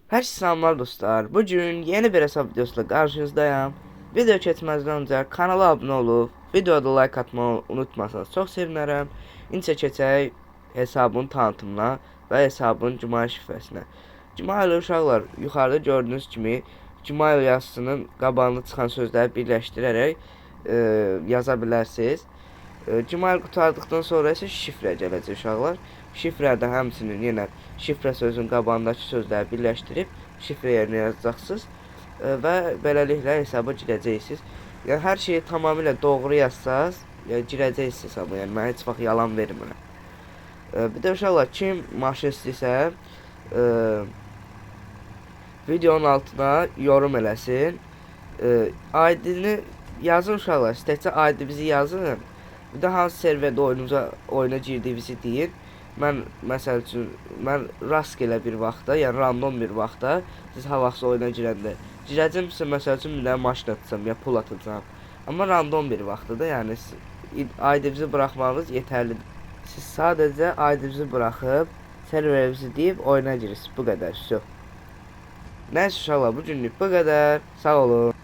Herkese selamlar dostlar. Bugün yeni bir hesap videosuyla karşınızdayım. Video keçməzdən öncə kanala abone olup videoda like atmayı unutmasanız çok sevinirim. İncə keçək hesabın tanıtımına və hesabın Gmail şifrəsinə. Gmail uşaqlar yuxarıda gördüyünüz kimi Gmail yazısının qabağında çıxan sözləri birləşdirərək yaza bilərsiniz. Gmail qurtardıqdan sonra isə şifrə gələcək uşaqlar. Şifrədə həmçinin yenə şifrə sözünün qabağındakı sözləri birləşdirib şifrə yerinə yazacaqsınız və beləliklə hesaba girəcəksiniz. Yəni hər şeyi tamamilə doğru yazsaz, girəcəksiniz hesaba. Yəni mən heç vaxt yalan vermirəm. Bir də uşaqlar kim maşın istəyirsə, videonun altına yorum eləsin. ID-ni yazın uşaqlar. İstəksə ID-bizi yazın. Bir də hansı serverdə oyuna girdiyinizi deyin. Mən məsəl üçün rastgele bir vaxtda, yəni random bir vaxtda siz ha vaxtsa oyuna girəcəmsə məsəl üçün bir dənə maşın atacağam ya pul atacağam. Amma random bir vaxtda da, yəni ID-bizi buraxmağınız yetərlidir. Siz sadəcə ID-bizi buraxıb serverimizi deyib oyuna girirsiniz. Bu qədər. Nəysə uşaqlar, bu günlük bu qədər. Sağ olun.